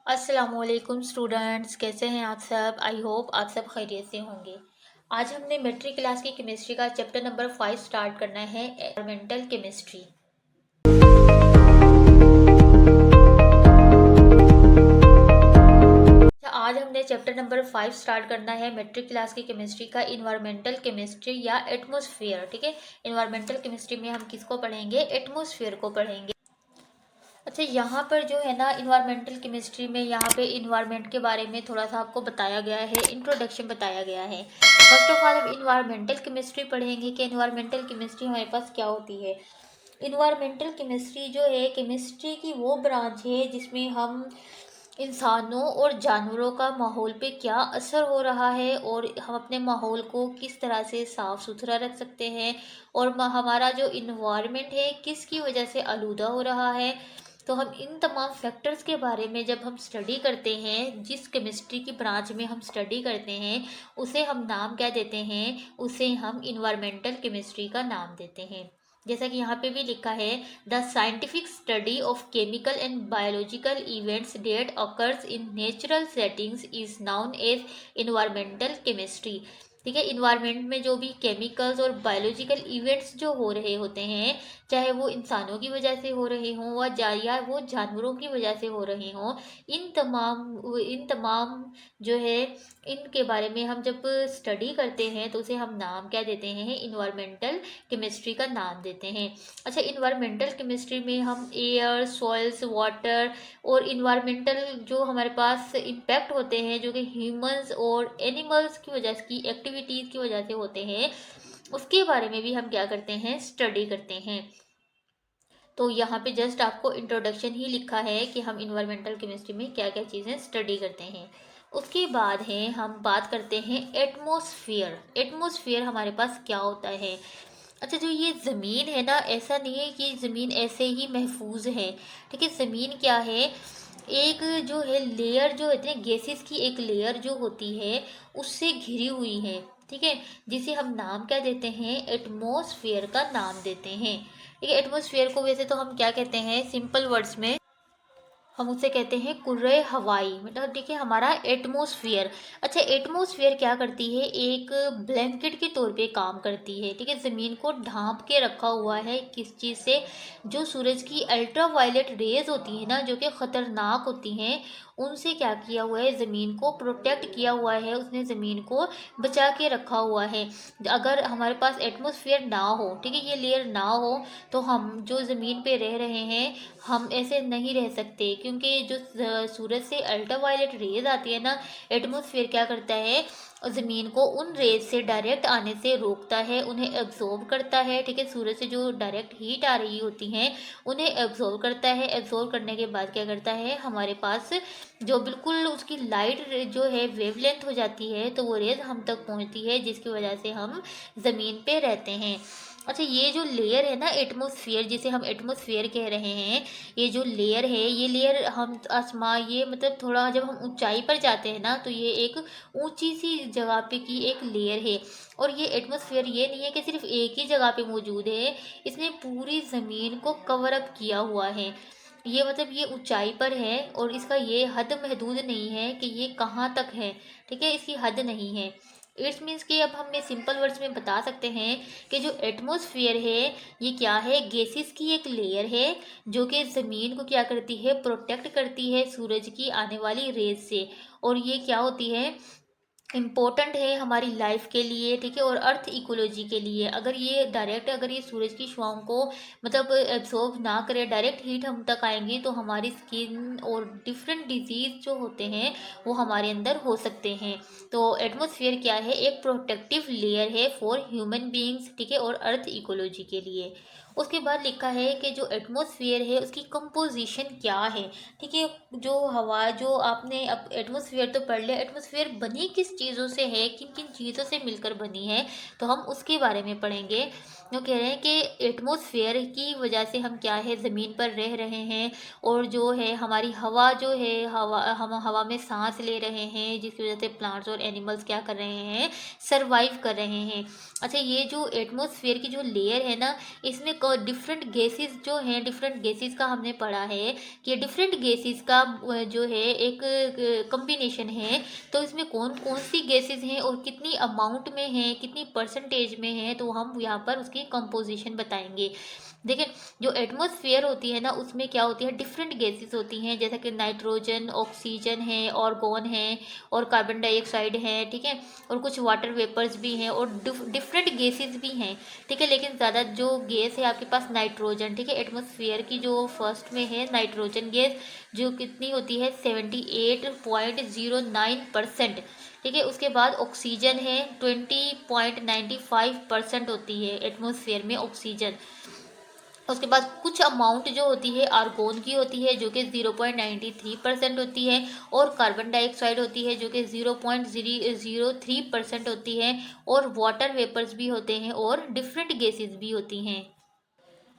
अस्सलामुअलैकुम स्टूडेंट्स, कैसे हैं आप सब। आई होप आप सब खैरियत से होंगे। आज हमने मेट्रिक क्लास की केमिस्ट्री का चैप्टर नंबर 5 स्टार्ट करना है, एनवायरमेंटल केमिस्ट्री। आज हमने चैप्टर नंबर 5 स्टार्ट करना है मेट्रिक क्लास की केमिस्ट्री का, इन्वायरमेंटल केमिस्ट्री या एटमॉस्फेयर। ठीक है, इन्वायरमेंटल केमिस्ट्री में हम किसको पढ़ेंगे? एटमॉस्फेयर को पढ़ेंगे। अच्छा, यहाँ पर जो है ना इन्वायरमेंटल केमिस्ट्री में यहाँ पे इन्वायरमेंट के बारे में थोड़ा सा आपको बताया गया है, इंट्रोडक्शन बताया गया है। फर्स्ट ऑफ ऑल हम इन्वायरमेंटल केमिस्ट्री पढ़ेंगे कि इन्वायरमेंटल केमिस्ट्री हमारे पास क्या होती है। इन्वायरमेंटल केमिस्ट्री जो है केमिस्ट्री की वो ब्रांच है जिसमें हम इंसानों और जानवरों का माहौल पे क्या असर हो रहा है और हम अपने माहौल को किस तरह से साफ़ सुथरा रख सकते हैं, और हमारा जो इन्वायरमेंट है किसकी वजह से आलूदा हो रहा है। तो हम इन तमाम फैक्टर्स के बारे में जब हम स्टडी करते हैं, जिस केमिस्ट्री की ब्रांच में हम स्टडी करते हैं, उसे हम नाम क्या देते हैं? उसे हम इन्वायरमेंटल केमिस्ट्री का नाम देते हैं। जैसा कि यहाँ पे भी लिखा है, the scientific study of chemical and biological events that occurs in natural settings is known as environmental chemistry. ठीक है, इन्वायरमेंट में जो भी केमिकल्स और बायोलॉजिकल इवेंट्स जो हो रहे होते हैं, चाहे वो इंसानों की वजह से हो रहे हों या वो जानवरों की वजह से हो रहे हों, इन तमाम जो है इनके बारे में हम जब स्टडी करते हैं तो उसे हम नाम क्या देते हैं? इन्वायरमेंटल केमिस्ट्री का नाम देते हैं। अच्छा, इन्वायरमेंटल केमिस्ट्री में हम एयर, सॉइल्स, वाटर और इन्वायरमेंटल जो हमारे पास इम्पैक्ट होते हैं जो कि ह्यूमंस और एनिमल्स की वजह की एक्टिविटीज़ की वजह से होते हैं, उसके बारे में भी हम क्या करते हैं? स्टडी करते हैं। तो यहाँ पे जस्ट आपको इंट्रोडक्शन ही लिखा है कि हम इन्वायरमेंटल केमिस्ट्री में क्या क्या चीज़ें स्टडी करते हैं। उसके बाद है हम बात करते हैं एटमॉस्फेयर। एटमॉस्फेयर हमारे पास क्या होता है? अच्छा, जो ये ज़मीन है ना, ऐसा नहीं है कि ज़मीन ऐसे ही महफूज है। ठीक है, ज़मीन क्या है? एक जो है लेयर जो होती है, गैसेस की एक लेयर जो होती है उससे घिरी हुई है। ठीक है, जिसे हम नाम क्या देते हैं? एटमॉस्फेयर का नाम देते हैं। ठीक है, एटमॉस्फेयर को वैसे तो हम क्या कहते हैं सिंपल वर्ड्स में? हम उसे कहते हैं कुर्रे हवाई। मतलब देखिए हमारा एटमॉस्फेयर। अच्छा, एटमॉस्फेयर क्या करती है? एक ब्लैंकेट के तौर पे काम करती है। ठीक है, ज़मीन को ढांप के रखा हुआ है किस चीज़ से? जो सूरज की अल्ट्रा वायलेट रेज होती है ना, जो कि ख़तरनाक होती हैं, उनसे क्या किया हुआ है? ज़मीन को प्रोटेक्ट किया हुआ है, उसने ज़मीन को बचा के रखा हुआ है। अगर हमारे पास एटमॉस्फेयर ना हो, ठीक है, ये लेयर ना हो, तो हम जो ज़मीन पे रह रहे हैं हम ऐसे नहीं रह सकते, क्योंकि जो सूरज से अल्ट्रावायलेट रेज आती है ना, एटमॉस्फेयर क्या करता है? ज़मीन को उन रेज से डायरेक्ट आने से रोकता है, उन्हें एब्जॉर्ब करता है। ठीक है, सूरज से जो डायरेक्ट हीट आ रही होती हैं उन्हें एब्जॉर्ब करता है। एब्जॉर्ब करने के बाद क्या करता है? हमारे पास जो बिल्कुल उसकी लाइट जो है वेवलेंथ हो जाती है, तो वो रेज हम तक पहुंचती है, जिसकी वजह से हम ज़मीन पे रहते हैं। अच्छा, ये जो लेयर है ना एटमॉस्फेयर, जिसे हम एटमॉस्फेयर कह रहे हैं, ये जो लेयर है, ये लेयर हम आसमां, ये मतलब थोड़ा जब हम ऊंचाई पर जाते हैं ना, तो ये एक ऊंची सी जगह पे की एक लेयर है। और ये एटमॉस्फेयर ये नहीं है कि सिर्फ एक ही जगह पे मौजूद है, इसने पूरी ज़मीन को कवर अप किया हुआ है। ये मतलब ये ऊंचाई पर है और इसका ये हद महदूद नहीं है कि ये कहाँ तक है। ठीक है, इसकी हद नहीं है। इट्स मीन्स कि अब हम सिंपल वर्ड्स में बता सकते हैं कि जो एटमॉस्फेयर है ये क्या है? गैसेस की एक लेयर है जो कि ज़मीन को क्या करती है? प्रोटेक्ट करती है सूरज की आने वाली रेज से। और ये क्या होती है? इम्पोर्टेंट है हमारी लाइफ के लिए। ठीक है, और अर्थ इकोलॉजी के लिए। अगर ये डायरेक्ट, अगर ये सूरज की छाँव को मतलब एब्जॉर्ब ना करे, डायरेक्ट हीट हम तक आएंगी, तो हमारी स्किन और डिफरेंट डिजीज जो होते हैं वो हमारे अंदर हो सकते हैं। तो एटमॉस्फेयर क्या है? एक प्रोटेक्टिव लेयर है फॉर ह्यूमन बींग्स। ठीक है, और अर्थ इकोलॉजी के लिए। उसके बाद लिखा है कि जो एटमॉस्फेयर है उसकी कंपोजिशन क्या है। ठीक है, जो हवा, जो आपने अब एटमॉस्फेयर तो पढ़ लिया, एटमॉस्फेयर बनी किस चीज़ों से है, किन किन चीज़ों से मिलकर बनी है, तो हम उसके बारे में पढ़ेंगे। वो कह रहे हैं कि एटमॉस्फेयर की वजह से हम क्या है ज़मीन पर रह रहे हैं, और जो है हमारी हवा जो है, हवा हम हवा में सांस ले रहे हैं, जिसकी वजह से प्लांट्स और एनिमल्स क्या कर रहे हैं, सरवाइव कर रहे हैं। अच्छा, ये जो एटमॉस्फेयर की जो लेयर है ना, इसमें डिफरेंट गैसेस जो हैं, डिफरेंट गैसेस का हमने पढ़ा है कि डिफरेंट गैसेस का जो है एक कम्बिनेशन है। तो इसमें कौन कौन सी गैसेस हैं और कितनी अमाउंट में है, कितनी परसेंटेज में है, तो हम यहाँ पर उसकी कंपोजिशन बताएंगे। देखिए, जो एटमॉस्फेयर होती है ना, उसमें क्या होती है, डिफरेंट गैसेस होती हैं, जैसा कि नाइट्रोजन, ऑक्सीजन है, ऑर्गन है, और कार्बन डाइऑक्साइड है, ठीक है, और कुछ वाटर वेपर्स भी हैं, और डिफरेंट गैसेस भी हैं, ठीक है। लेकिन ज़्यादा जो गैस है आपके पास नाइट्रोजन, ठीक है, एटमॉस्फेयर की जो फर्स्ट में है नाइट्रोजन गैस, जो कितनी होती है 78.09%, ठीक है। उसके बाद ऑक्सीजन है 20.95% होती है एटमॉस्फेयर में ऑक्सीजन। उसके बाद कुछ अमाउंट जो होती है आर्गोन की होती है, जो कि 0.93% होती है, और कार्बन डाइऑक्साइड होती है जो कि 0.003% होती है, और वाटर वेपर्स भी होते हैं, और डिफरेंट गैसेस भी होती हैं।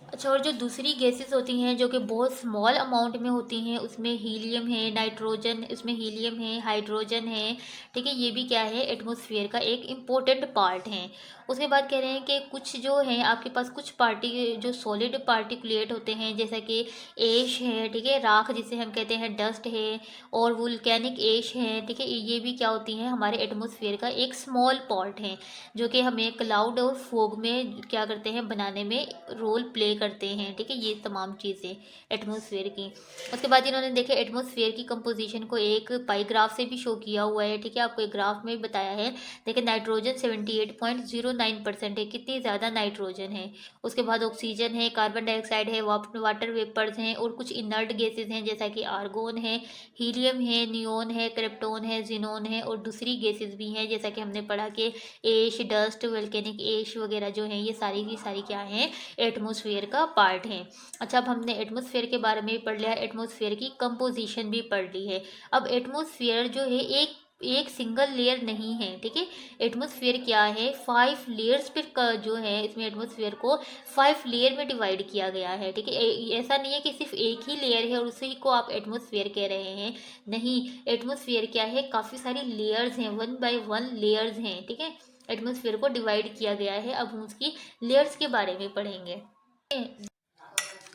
अच्छा, और जो दूसरी गैसेस होती हैं जो कि बहुत स्मॉल अमाउंट में होती हैं, उसमें हीलियम है, नाइट्रोजन, इसमें हीलियम है, हाइड्रोजन है, ठीक है, ये भी क्या है एटमॉस्फेयर का एक इम्पोर्टेंट पार्ट है। उसके बाद कह रहे हैं कि कुछ जो है आपके पास कुछ पार्टी जो सॉलिड पार्टिकुलेट होते हैं, जैसा कि एश है, ठीक है, राख जिसे हम कहते हैं, डस्ट है, और वुल्केनिक एश है, ठीक है, ये भी क्या होती हैं हमारे एटमॉस्फेयर का एक स्मॉल पार्ट है, जो कि हमें क्लाउड और फोग में क्या करते हैं बनाने में रोल प्ले करते हैं, ठीक है, ये तमाम चीज़ें एटमॉस्फेयर की। उसके बाद इन्होंने देखे एटमॉस्फेयर की कंपोजिशन को एक पाई ग्राफ से भी शो किया हुआ है, ठीक है, आपको एक ग्राफ में बताया है। देखिए, नाइट्रोजन 78.09% है, कितनी ज़्यादा नाइट्रोजन है। उसके बाद ऑक्सीजन है, कार्बन डाइऑक्साइड है, वाटर वेपर्स हैं, और कुछ इनर्ट गैसेज हैं, जैसा कि आर्गोन है, हीलियम है, नियोन है, क्रिप्टोन है, जिनोन है, और दूसरी गैसेज भी हैं, जैसा कि हमने पढ़ा कि एश, डस्ट, वोल्केनिक एश वगैरह जो हैं, ये सारी की सारी क्या हैं, एटमॉस्फेयर का पार्ट हैं। अच्छा, अब हमने एटमॉस्फेयर के बारे में भी पढ़ लिया, एटमॉस्फेयर की कंपोजिशन भी पढ़ ली है। अब एटमॉस्फेयर जो है एक एक सिंगल लेयर नहीं है, ठीक है, एटमॉस्फेयर क्या है 5 लेयर्स पर जो है, इसमें एटमॉस्फेयर को 5 लेयर में डिवाइड किया गया है, ठीक है। ऐसा नहीं है कि सिर्फ एक ही लेयर है और उसी को आप एटमॉस्फेयर कह रहे हैं, नहीं, एटमॉस्फेयर क्या है, काफ़ी सारी लेयर्स हैं, 1 बाय 1 लेयर्स हैं, ठीक है, एटमॉस्फेयर को डिवाइड किया गया है। अब हम उसकी लेयर्स के बारे में पढ़ेंगे।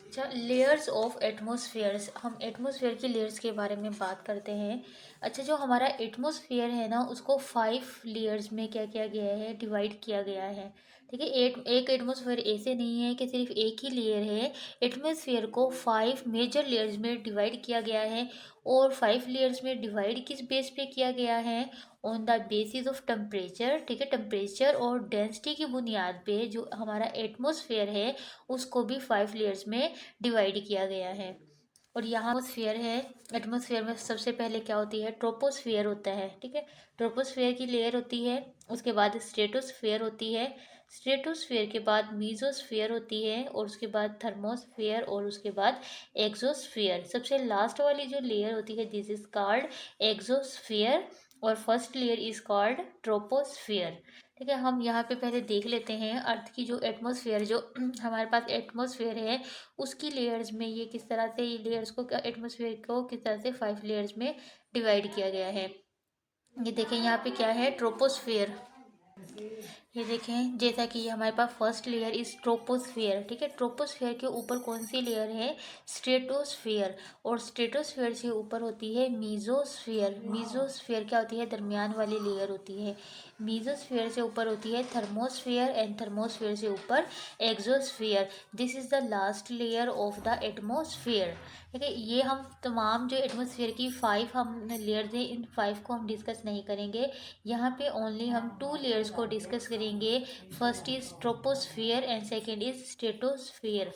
अच्छा, लेयर्स ऑफ एटमॉस्फेयर्स, हम एटमॉस्फेयर की लेयर्स के बारे में बात करते हैं। अच्छा, जो हमारा एटमॉस्फेयर है ना, उसको 5 लेयर्स में क्या किया गया है, डिवाइड किया गया है, ठीक है। एक एटमॉस्फेयर ऐसे नहीं है कि सिर्फ एक ही लेयर है, एटमॉस्फेयर को 5 मेजर लेयर्स में डिवाइड किया गया है। और 5 लेयर्स में डिवाइड किस बेस पे किया गया है, on the basis of temperature, ठीक है, टेम्परेचर और डेंसिटी की बुनियाद पे जो हमारा एटमॉस्फेयर है उसको भी 5 लेयर्स में डिवाइड किया गया है। और यहाँ एटमॉस्फेयर है, एटमॉस्फेयर में सबसे पहले क्या होती है, ट्रोपोस्फेयर होता है, ठीक है, ट्रोपोस्फेयर की लेयर होती है। उसके बाद स्ट्रेटोस्फेयर होती है, स्ट्रेटोस्फेयर के बाद मीजोस्फेयर होती है, और उसके बाद थर्मोस्फेयर, और उसके बाद एक्सोस्फेयर। सबसे लास्ट वाली जो लेयर होती है, दिस इज कॉल्ड एक्सोस्फेयर, और first layer is called troposphere, ठीक है। हम यहाँ पे पहले देख लेते हैं अर्थ की जो एटमॉस्फेयर, जो हमारे पास एटमॉस्फेयर है उसकी लेयर्स में ये किस तरह से, ये लेयर्स को, एटमॉस्फेयर को किस तरह से 5 लेयर्स में डिवाइड किया गया है। ये देखें यहाँ पे क्या है, ट्रोपोस्फेयर, ये देखें, जैसा कि हमारे पास फर्स्ट लेयर इज ट्रोपोस्फेयर, ठीक है, ट्रोपोस्फेयर के ऊपर कौन सी लेयर है, स्ट्रेटोस्फेयर, और स्ट्रेटोस्फेयर से ऊपर होती है मीजोस्फेयर। मीजोस्फेयर क्या होती है, दरमियान वाली लेयर होती है। मीजोस्फेयर से ऊपर होती है थर्मोस्फेयर, एंड थर्मोस्फेयर से ऊपर exosphere. This is the last layer of the atmosphere, ठीक है। ये हम तमाम जो एटमोसफेयर की 5 हम लेयर्स हैं, इन 5 को हम डिस्कस नहीं करेंगे। यहाँ पे ओनली हम 2 लेयर्स को डिस्कस करेंगे। First is troposphere and second is stratosphere.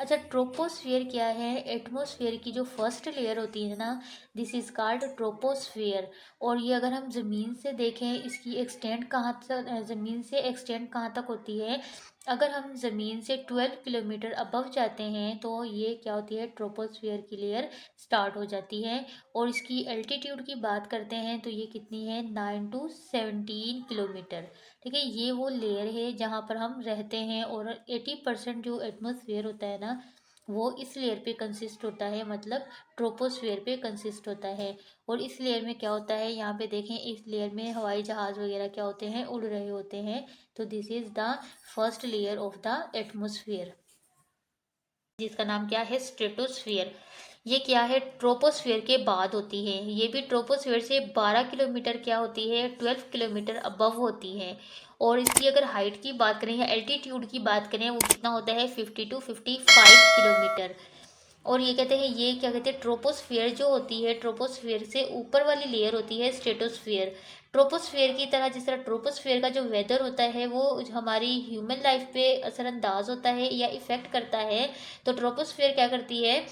अच्छा, ट्रोपोस्फियर क्या है, एटमॉस्फेयर की जो फर्स्ट लेयर होती है ना, दिस इज कॉल्ड ट्रोपोस्फियर। और ये अगर हम ज़मीन से देखें, इसकी एक्सटेंड कहाँ तक, ज़मीन से एक्सटेंड कहाँ तक होती है, अगर हम ज़मीन से 12 किलोमीटर अबव जाते हैं तो ये क्या होती है, ट्रोपोस्फियर की लेयर स्टार्ट हो जाती है। और इसकी एल्टीट्यूड की बात करते हैं तो ये कितनी है, 9 to 17 किलोमीटर। ठीक है, ये वो लेयर है जहाँ पर हम रहते हैं। और 80% जो एटमॉस्फेयर होता है ना, वो इस लेयर पे कंसिस्ट होता है, मतलब ट्रोपोस्फेयर पे कंसिस्ट होता है। और इस लेयर में क्या होता है, यहाँ पे देखें, इस लेयर में हवाई जहाज़ वगैरह क्या होते हैं, उड़ रहे होते हैं। तो this is the first layer of the atmosphere, जिसका नाम क्या है, स्ट्रेटोस्फियर। ये क्या है, ट्रोपोस्फियर के बाद होती है। ये भी ट्रोपोस्फियर से 12 किलोमीटर क्या होती है, 12 किलोमीटर अबव होती है। और इसकी अगर हाइट की बात करें या एल्टीट्यूड की बात करें, वो कितना होता है, 50 to 55 किलोमीटर। और ये कहते हैं, ये क्या कहते हैं, ट्रोपोस्फियर जो होती है, ट्रोपोस्फियर से ऊपर वाली लेयर होती है स्ट्रेटोस्फियर। ट्रोपोस्फियर की तरह, जिस तरह ट्रोपोस्फियर का जो वेदर होता है वो हमारी ह्यूमन लाइफ पे असरअंदाज होता है या इफ़ेक्ट करता है, तो ट्रोपोस्फियर क्या करती है,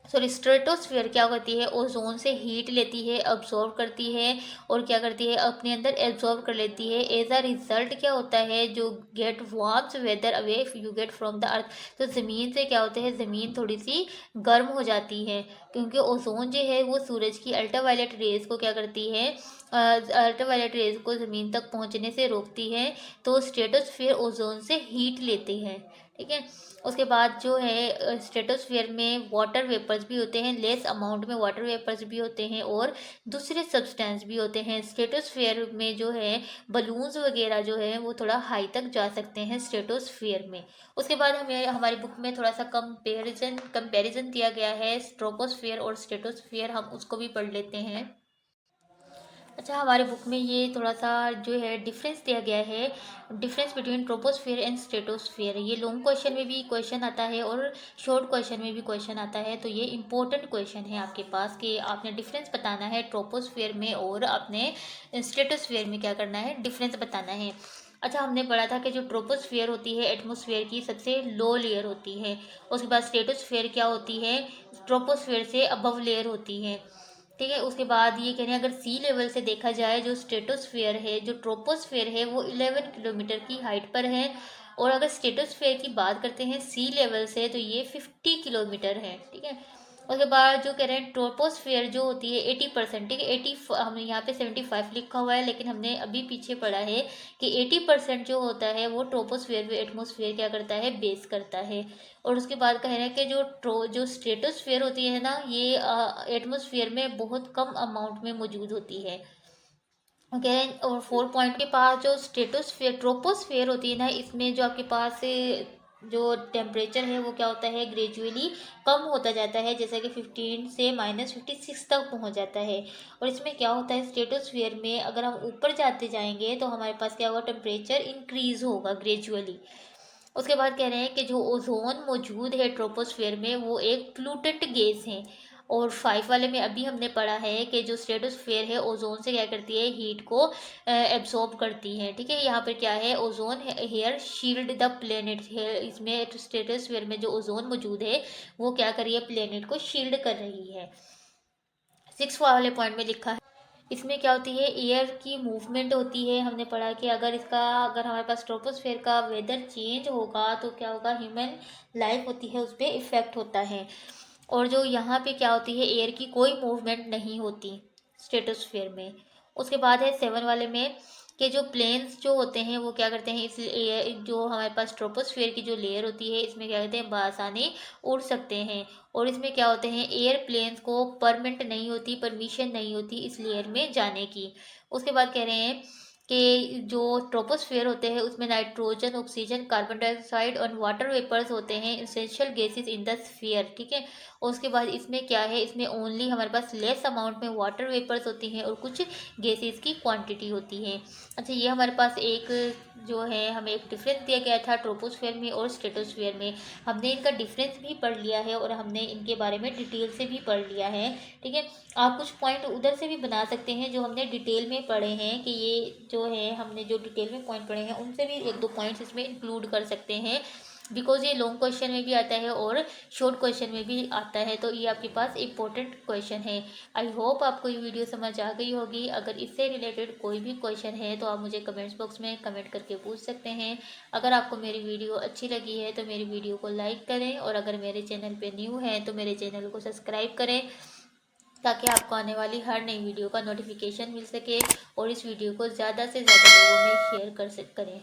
सॉरी, स्ट्रेटोस्फियर क्या करती है, ओजोन से हीट लेती है, अब्जॉर्ब करती है। और क्या करती है, अपने अंदर एब्जॉर्ब कर लेती है। एज अ रिजल्ट क्या होता है, जो get warms weather away you get from the earth. तो ज़मीन से क्या होता है, ज़मीन थोड़ी सी गर्म हो जाती है, क्योंकि ओजोन जो है वो सूरज की अल्ट्रावायलेट रेज को क्या करती है, अल्ट्रावायलेट रेज को ज़मीन तक पहुंचने से रोकती है। तो स्ट्रेटोस्फियर ओजोन से हीट लेते हैं। ठीक है, उसके बाद जो है स्ट्रेटोस्फियर में वाटर वेपर्स भी होते हैं, लेस अमाउंट में वाटर वेपर्स भी होते हैं और दूसरे सब्सटेंस भी होते हैं। स्ट्रेटोस्फियर में जो है बलून्स वगैरह जो है वो थोड़ा हाई तक जा सकते हैं स्ट्रेटोस्फियर में। उसके बाद हमें हमारी बुक में थोड़ा सा कंपैरिजन दिया गया है ट्रोपोस्फियर और स्ट्रेटोस्फियर, हम उसको भी पढ़ लेते हैं। अच्छा, हमारे बुक में ये थोड़ा सा जो है डिफरेंस दिया गया है, difference between troposphere and stratosphere. ये लॉन्ग क्वेश्चन में भी क्वेश्चन आता है और शॉर्ट क्वेश्चन में भी क्वेश्चन आता है। तो ये इंपॉर्टेंट क्वेश्चन है आपके पास कि आपने डिफरेंस बताना है ट्रोपोस्फियर में और अपने स्ट्रेटोस्फियर में क्या करना है, डिफरेंस बताना है। अच्छा, हमने पढ़ा था कि जो ट्रोपोस्फियर होती है एटमॉस्फेयर की सबसे लो लेयर होती है। उसके बाद स्ट्रेटोस्फियर क्या होती है, ट्रोपोस्फियर से अबव लेयर होती है। ठीक है, उसके बाद ये कह रहे हैं, अगर सी लेवल से देखा जाए, जो स्ट्रेटोस्फेयर है, जो ट्रोपोस्फेयर है, वो 11 किलोमीटर की हाइट पर है। और अगर स्ट्रेटोस्फेयर की बात करते हैं सी लेवल से, तो ये 50 किलोमीटर है। ठीक है, उसके बाद जो कह रहे हैं ट्रोपोस्फेयर जो होती है 80%, ठीक है, 80, हमने यहाँ पे 75 लिखा हुआ है, लेकिन हमने अभी पीछे पढ़ा है कि 80% जो होता है वो ट्रोपोस्फेयर व एटमोसफेयर क्या करता है, बेस करता है। और उसके बाद कह रहे हैं कि जो स्ट्रेटोस्फेयर होती है ना, ये एटमोसफियर में बहुत कम अमाउंट में मौजूद होती है। ओके, और 4 पॉइंट के पास जो स्ट्रेटोस्फेयर ट्रोपोस्फेयर होती है ना, इसमें जो आपके पास जो टेम्परेचर है वो क्या होता है, ग्रेजुअली कम होता जाता है, जैसे कि 15 से -56 तक पहुंच जाता है। और इसमें क्या होता है, स्ट्रेटोस्फेयर में अगर हम ऊपर जाते जाएंगे तो हमारे पास क्या होगा, टेम्परेचर इंक्रीज होगा ग्रेजुअली। उसके बाद कह रहे हैं कि जो ओजोन मौजूद है ट्रोपोस्फेयर में वो एक प्लूटेंट गैस है। और 5 वाले में अभी हमने पढ़ा है कि जो स्ट्रेटोस्फेयर है ओजोन से क्या करती है, हीट को एब्सॉर्ब करती है। ठीक है, यहाँ पर क्या है, ozone here shield the planet है। इसमें स्ट्रेटोस्फेयर में जो ओजोन मौजूद है वो क्या कर रही है, प्लेनेट को शील्ड कर रही है। 6 वाले पॉइंट में लिखा है, इसमें क्या होती है, एयर की मूवमेंट होती है। हमने पढ़ा कि अगर हमारे पास ट्रोपोस्फेयर का वेदर चेंज होगा तो क्या होगा, ह्यूमन लाइफ होती है उस पर इफ़ेक्ट होता है। और जो यहाँ पे क्या होती है, एयर की कोई मूवमेंट नहीं होती स्ट्रेटोस्फेयर में। उसके बाद है 7 वाले में कि जो प्लेन्स जो होते हैं वो क्या करते हैं, इस एयर जो हमारे पास ट्रोपोस्फेयर की जो लेयर होती है इसमें क्या कहते हैं, बआसानी उड़ सकते हैं। और इसमें क्या होते हैं, एयर प्लेन्स को परमिट नहीं होती, परमिशन नहीं होती इस लेयर में जाने की। उसके बाद कह रहे हैं कि जो ट्रोपोस्फेयर होते हैं उसमें नाइट्रोजन, ऑक्सीजन, कार्बन डाइऑक्साइड और वाटर वेपर्स होते हैं, essential gases in the sphere. ठीक है, और उसके बाद इसमें क्या है, इसमें ओनली हमारे पास लेस अमाउंट में वाटर वेपर्स होती हैं और कुछ गैसेस की क्वांटिटी होती है। अच्छा, ये हमारे पास एक जो है हमें एक डिफरेंस दिया गया था ट्रोपोस्फेयर में और स्ट्रेटोस्फेयर में। हमने इनका डिफरेंस भी पढ़ लिया है और हमने इनके बारे में डिटेल से भी पढ़ लिया है। ठीक है, आप कुछ पॉइंट उधर से भी बना सकते हैं जो हमने डिटेल में पढ़े हैं, कि ये जो है हमने जो डिटेल में पॉइंट पढ़े हैं उनसे भी 1-2 पॉइंट्स इसमें इंक्लूड कर सकते हैं। बिकॉज ये लॉन्ग क्वेश्चन में भी आता है और शॉर्ट क्वेश्चन में भी आता है, तो ये आपके पास इंपॉर्टेंट क्वेश्चन है। आई होप आपको ये वीडियो समझ आ गई होगी। अगर इससे रिलेटेड कोई भी क्वेश्चन है तो आप मुझे कमेंट्स बॉक्स में कमेंट करके पूछ सकते हैं। अगर आपको मेरी वीडियो अच्छी लगी है तो मेरी वीडियो को लाइक करें, और अगर मेरे चैनल पर न्यू हैं तो मेरे चैनल को सब्सक्राइब करें, ताकि आपको आने वाली हर नई वीडियो का नोटिफिकेशन मिल सके और इस वीडियो को ज़्यादा से ज़्यादा लोगों में शेयर करें।